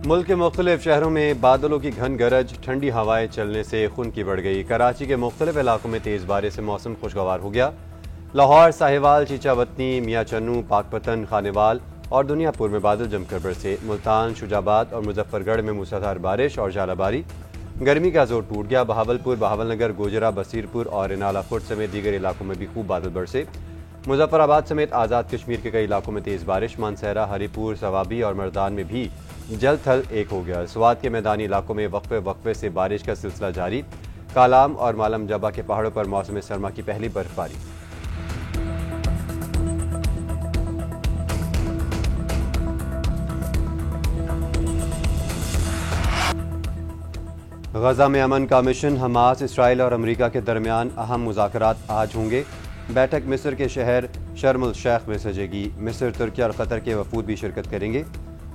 मुल्क के मुख्तलिफ शहरों में बादलों की घन गरज, ठंडी हवाएं चलने से खुनकी बढ़ गई। कराची के मुख्तलिफ इलाकों में तेज़ बारिश से मौसम खुशगवार हो गया। लाहौर, साहिवाल, चीचावतनी, मियाँ चन्नू, पाकपतन, खानेवाल और दुनियापुर में बादल जमकर बरसे। मुल्तान, शुजाबाद और मुजफ्फरगढ़ में मूसलाधार बारिश और झालाबारी। गर्मी का जोर टूट गया। बहावलपुर, बहावलनगर, गोजरा, बसीरपुर और इनाला खुर्द समेत दीगर इलाकों में भी खूब बादल बरसे। मुजफ्फराबाद समेत आज़ाद कश्मीर के कई इलाकों में तेज़ बारिश। मानसहरा, हरीपुर, सवाबी और मर्दान में भी जल थल एक हो गया। स्वात के मैदानी इलाकों में वक्फे से बारिश का सिलसिला जारी। कालाम और मालम जबा के पहाड़ों पर मौसम सरमा की पहली बर्फबारी। गजा में अमन का मिशन। हमास, इसराइल और अमरीका के दरमियान अहम मुज़ाकरात आज होंगे। बैठक मिस्र के शहर शर्म अल शेख में सजेगी। मिस्र, तुर्की और कतर के वफूद भी शिरकत करेंगे।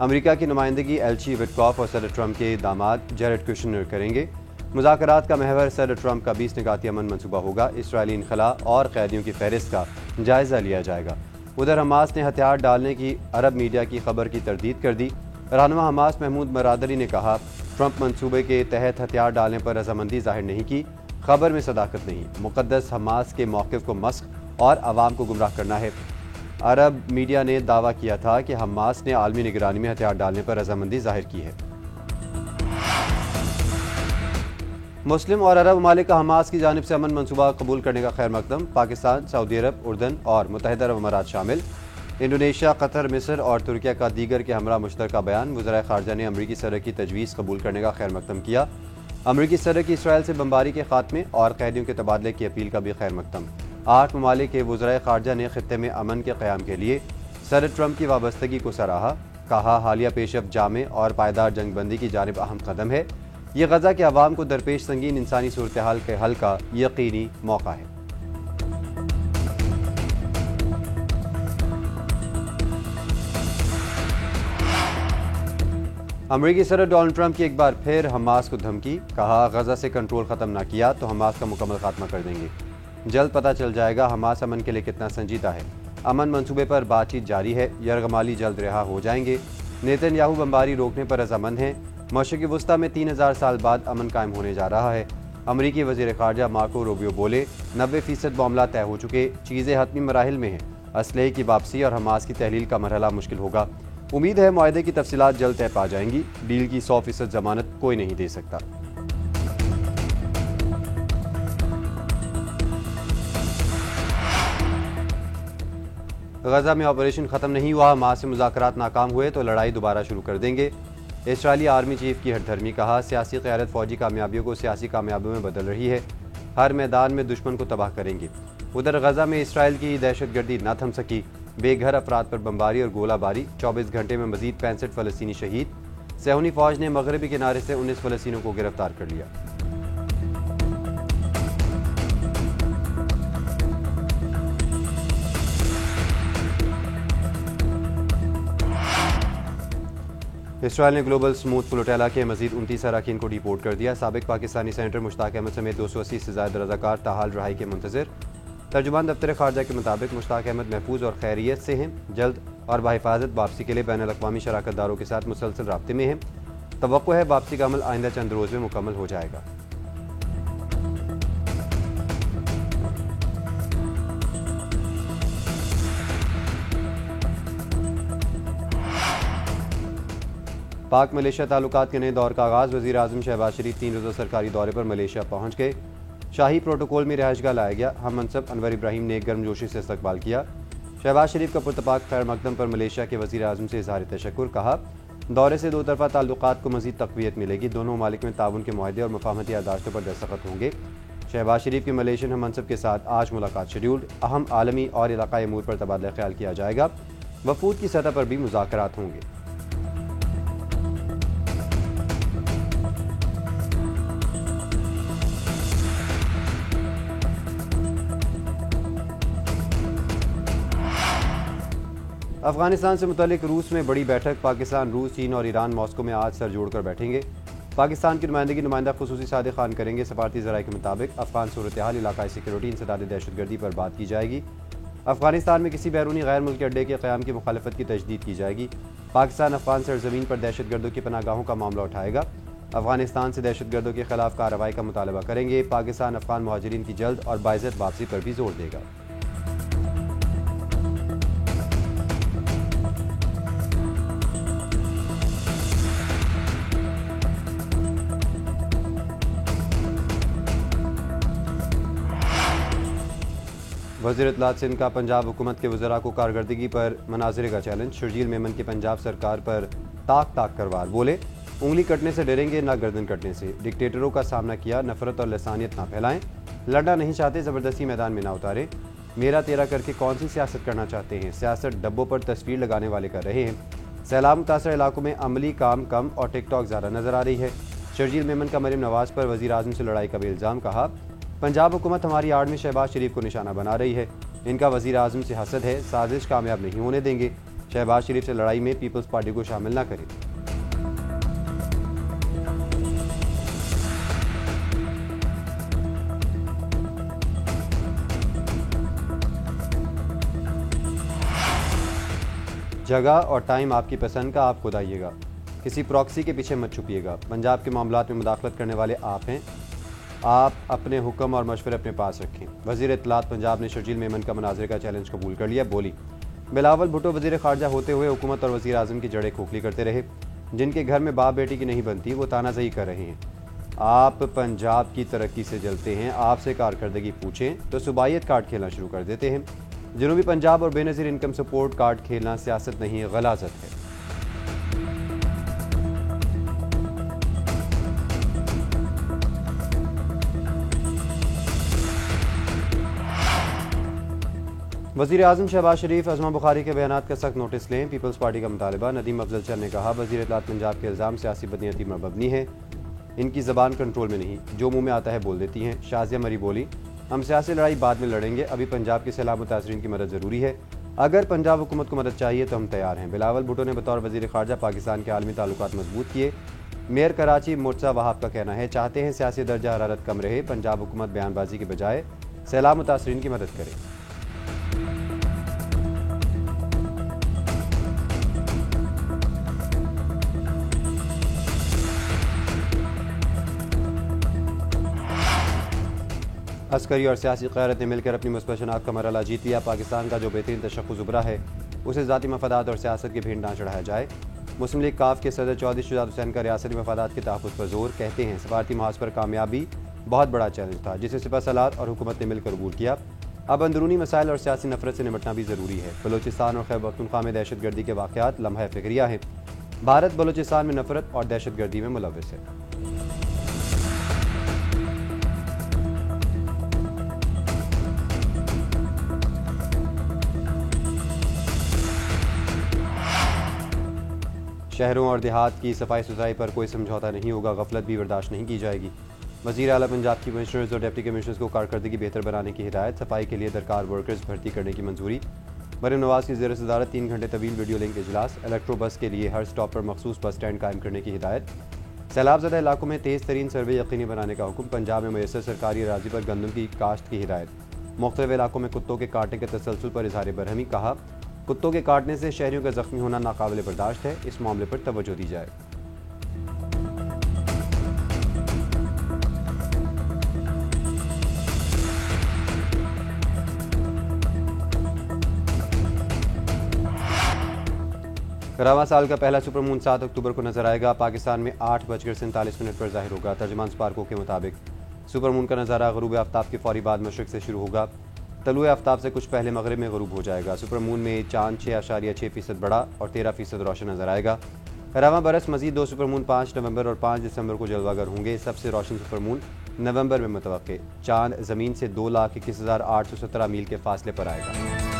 अमरीका की नुमाइंदगी एल्ची विटकॉफ और सदर ट्रंप के दामाद जेरेड कुशनर करेंगे। मुज़ाकरात का महवर सदर ट्रंप का 20 निकाती अमन मनसूबा होगा। इसराइली इनखला और कैदियों की फहरिस्त का जायजा लिया जाएगा। उधर हमास ने हथियार डालने की अरब मीडिया की खबर की तरदीद कर दी। रहनुमा हमास महमूद मरादरी ने कहा, ट्रंप मंसूबे के तहत हथियार डालने पर रजामंदी जाहिर नहीं की। खबर में सदाकत नहीं। मुकद्दस हमास के मौक़िफ़ को मस्ख और अवाम को गुमराह करना है। अरब मीडिया ने दावा किया था कि हमास ने आलमी निगरानी में हथियार डालने पर रजामंदी जाहिर की है। मुस्लिम और अरब ममालिक का हमास की जानिब से अमन मनसूबा कबूल करने का खैर मकदम। पाकिस्तान, सऊदी अरब, उर्दन और मुत्तहिदा अरब अमारात शामिल। इंडोनेशिया, कतर, मिस्र और तुर्किया का दीगर के हमरा मुश्तरका बयान। वज़ीर ख़ारजा ने अमरीकी सदर की तजवीज़ कबूल करने का खैर मकदम किया। अमरीकी सदर की इसराइल से बमबारी के खात्मे और कैदियों के तबादले की अपील का भी खैर मकदम। 8 ममालिक के वज़ीर ख़ारजा ने ख़ित्ते में अमन के क़याम के लिए सदर ट्रंप की वाबस्तगी को सराहा। कहा, हालिया पेशरफ़ जामे और पायदार जंगबंदी की जानिब अहम कदम है। ये गज़ा के अवाम को दरपेश संगीन इंसानी सूरत हाल के हल का यकीनी मौका है। अमरीकी सदर डोनाल्ड ट्रंप की एक बार फिर हमास को धमकी। कहा, गज़ा से कंट्रोल ख़त्म ना किया तो हमास का मुकम्मल खात्मा कर देंगे। जल्द पता चल जाएगा हमास अमन के लिए कितना संजीदा है। अमन मंसूबे पर बातचीत जारी है। यरगमाली जल्द रिहा हो जाएंगे। नेतन्याहू बमबारी रोकने पर रजामंद हैं। मशरिक़ी वस्ता में 3000 साल बाद अमन कायम होने जा रहा है। अमरीकी वज़ीर ख़ारजा मार्को रूबियो बोले, 90% मामला तय हो चुके, चीज़ें हतमी मराहिल में हैं। असलहे की वापसी और हमास की तहलील का मरहला मुश्किल होगा। उम्मीद है मुआहदे की तफसीलात जल्द तय पा जाएंगी। डील की 100% जमानत कोई नहीं दे सकता। गजा में ऑपरेशन ख़त्म नहीं हुआ। हमास से मुज़ाकरात नाकाम हुए तो लड़ाई दोबारा शुरू कर देंगे। इसराइली आर्मी चीफ की हठधर्मी। कहा, सियासी क़यादत फ़ौजी कामयाबियों को सियासी कामयाबियों में बदल रही है। हर मैदान में दुश्मन को तबाह करेंगे। उधर गजा में इसराइल की दहशतगर्दी न थम सकी। बेघर अफराद पर बमबारी और गोलाबारी। 24 घंटे में मजीद 65 फ़लस्तीनी शहीद। सहूनी फ़ौज ने मगरबी किनारे से 19 फ़लस्तीनियों को गिरफ्तार कर लिया। इसराइल ने ग्लोबल स्मूथ फ्लोटेला के मजीद 29 अरकान को डिपोर्ट कर दिया। साबिक पाकिस्तानी सेनेटर मुश्ताक अहमद समेत 280 से ज़्यादा रज़ाकार ताहाल रहाई के मुंतज़िर। तर्जुमान दफ्तर ख़ारजा के मुताबिक मुश्ताक अहमद महफूज और खैरियत से हैं। जल्द और बाहिफाजत वापसी के लिए बैनुल अक़वामी शराकतदारों के साथ मुसलसल राब्ते में हैं। तवक्को है वापसी का अमल आइंदा चंद रोज़ में मुकम्मल हो जाएगा। पाक मलेशिया ताल्लुकात के नए दौर का आगाज़। वज़ीर आज़म शहबाज शरीफ 3 रोज़ा सरकारी दौरे पर मलेशिया पहुँच गए। शाही प्रोटोकॉल में रिहाइशगाह लाया गया। हम मनसब अनवर इब्राहिम ने गर्मजोशी से इस्तकबाल किया। शहबाज शरीफ का पुरतपाक खैर मकदम पर मलेशिया के वज़ीर आज़म से इज़हार तशक्कुर। कहा, दौरे से दो तरफ़ा ताल्लुकात को मज़ीद तक़वियत मिलेगी। दोनों ममालिक में ताउन के मुआहदे और मुफ़ाहमती यादाश्तों पर दस्तखत होंगे। शहबाज शरीफ की मलेशियन हम मनसब के साथ आज मुलाकात शेड्यूल्ड। अहम आलमी और इलाक़ाई अमूर पर तबादला ख्याल किया जाएगा। वफूद की सतह पर भी मुज़ाकरात होंगे। अफगानिस्तान से मुतल्लिक रूस में बड़ी बैठक। पाकिस्तान, रूस, चीन और ईरान मॉस्को में आज सर जोड़कर बैठेंगे। पाकिस्तान की नुमाइंदगी नुमाइंदा खुसूसी सादिक खान करेंगे। सफारती ज़राए के मुताबिक अफगान सूरत हाल, इलाकाई सिक्योरिटी, इंसदाद दहशतगर्दी पर बात की जाएगी। अफगानिस्तान में किसी बैरूनी गैर मुल्की अड्डे के क़याम की मुखालफत की तजदीद की जाएगी। पाकिस्तान अफगान सरजमीन पर दहशतगर्दों की पनागाहों का मामला उठाएगा। अफगानिस्तान से दहशतगर्दों के खिलाफ कार्रवाई का मुतालबा करेंगे। पाकिस्तान अफगान मुहाजिरीन की जल्द और बाइज़्ज़त वापसी पर भी जोर देगा। वज़ीर इत्तलात सिंध का पंजाब हुकूमत के वज़रा को कारकर्दगी पर मनाज़िरे का चैलेंज। शर्जील मेमन की पंजाब सरकार पर ताक ताक कर वार। बोले, उंगली कटने से डरेंगे ना गर्दन कटने से। डिक्टेटरों का सामना किया, नफरत और लसानियत ना फैलाएं। लड़ना नहीं चाहते, ज़बरदस्ती मैदान में ना उतारें। मेरा तेरा करके कौन सी सियासत करना चाहते हैं? सियासत डब्बों पर तस्वीर लगाने वाले कर रहे हैं। सैलाब मुतासर इलाकों में अमली काम कम और टिकटॉक ज़्यादा नजर आ रही है। शर्जील मेमन का मरीम नवाज पर वज़ीर आज़म से लड़ाई का भी इल्ज़ाम। कहा, पंजाब हुकूमत हमारी आड़ में शहबाज शरीफ को निशाना बना रही है। इनका वज़ीर आज़म से हसद है, साजिश कामयाब नहीं होने देंगे। शहबाज शरीफ से लड़ाई में पीपल्स पार्टी को शामिल न करें। जगह और टाइम आपकी पसंद का, आप खुद आइएगा। किसी प्रॉक्सी के पीछे मत छुपिएगा। पंजाब के मामलात में मुदाखलत करने वाले आप हैं। आप अपने हुक्म और मशवरे अपने पास रखें। वज़ीर इत्तलात पंजाब ने शर्जील मेमन का मनाज़िरे का चैलेंज कबूल कर लिया। बोली, बिलावल भुट्टो वज़ीर ख़ारजा होते हुए हुकूमत और वज़ीर आज़म की जड़ें खोखली करते रहे। जिनके घर में बाप बेटी की नहीं बनती वो तानाज़ही कर रहे हैं। आप पंजाब की तरक्की से जलते हैं। आपसे कारकर्दगी पूछें तो सूबाइयत कार्ड खेलना शुरू कर देते हैं। जनूबी पंजाब और बेनज़ीर इनकम सपोर्ट कार्ड खेलना सियासत नहीं, गलाजत है। वज़ीर आज़म शहबाज शरीफ अज़मा बुखारी के बयानात का सख्त नोटिस लें। पीपल्स पार्टी का मुतालबा। नदीम अफजल चंद ने कहा, वज़ीर इत्तलात पंजाब के इल्ज़ाम सियासी बदनीयती में मबनी है। इनकी ज़बान कंट्रोल में नहीं, जो मुँह में आता है बोल देती हैं। शाज़िया मरी बोली, हम सियासी लड़ाई बाद में लड़ेंगे, अभी पंजाब के सैलाब मुतासरीन की मदद ज़रूरी है। अगर पंजाब हुकूमत को मदद चाहिए तो हम तैयार हैं। बिलावल भुट्टो ने बतौर वज़ीर ख़ारजा पाकिस्तान के आलमी ताल्लुकात मजबूत किए। मेयर कराची मुर्तज़ा वहाब का कहना है, चाहते हैं सियासी दर्जा हरारत कम रहे, पंजाब हुकूमत बयानबाजी के बजाय सैलाब मुतासरीन की मदद करे। अस्करी और सियासी क़यादत ने मिलकर अपनी मुस्बत शनाख्त का मरहला जीत लिया। पाकिस्तान का जो बेहतरीन तशख़्ख़ुस उभरा है उसे ज़ाती मफादात और सियासत के भेंट ना चढ़ाया जाए। मुस्लिम लीग काफ के सदर चौधरी शुजात हुसैन का रियासती मफादात के तहफ़्फ़ुज़ पर जोर। कहते हैं, सफारती महाज पर कामयाबी बहुत बड़ा चैलेंज था जिसे सिपह सलार और हुकूमत ने मिलकर अबूर किया। अब अंदरूनी मसाइल और सियासी नफरत से निपटना भी ज़रूरी है। बलोचिस्तान और खैबर पख्तूनख्वा में दहशतगर्दी के वाक़यात लम्हा फ़िक्रिया है। भारत बलोचिस्तान में नफरत और दहशतगर्दी में मुलव्वस है। शहरों और देहात की सफाई सुथराई पर कोई समझौता नहीं होगा। गफलत भी बर्दाश्त नहीं की जाएगी। वज़ीर आला पंजाब की कमिश्नर्स और डिप्टी कमिश्नर्स को कारकर्दगी बेहतर बनाने की हिदायत। सफाई के लिए दरकार वर्कर्स भर्ती करने की मंजूरी। मरीम नवाज की ज़ेर सदारत 3 घंटे तवील वीडियो लिंक इजलास। इलेक्ट्रो बस के लिए हर स्टॉप पर मखसूस बस स्टैंड कायम करने की हिदायत। सैलाबज़दा इलाकों में तेज़ तरीन सर्वे यकीनी बनाने का हुक्म। पंजाब में मैसर सरकारी अराज़ी पर गंदम की काश्त की हिदायत। मुख्तलिफ इलाकों में कुत्तों के काटने के तसलसल पर इजहार बरहमी। कहा, कुत्तों के काटने से शहरियों का जख्मी होना नाकाबिल बर्दाश्त है। इस मामले पर तवज्जो दी जाए। रवां साल का पहला सुपरमून 7 अक्टूबर को नजर आएगा। पाकिस्तान में 8:47 पर जाहिर होगा। तर्जमान स्पार्को के मुताबिक सुपरमून का नज़ारा गरूब आफ्ताब के फौरी बाद मशरिक से शुरू होगा। तलुए आफ्ताब से कुछ पहले मगरिब में गरूब हो जाएगा। सुपरमून में चांद 6.6% बड़ा और 13% रोशन नजर आएगा। रवां बरस मजीद 2 सुपरमून 5 नवंबर और 5 दिसंबर को जलवागर होंगे। सबसे रोशन सुपरमून नवंबर में मुतवक्के। चांद ज़मीन से 2,21,817 मील के फासले पर आएगा।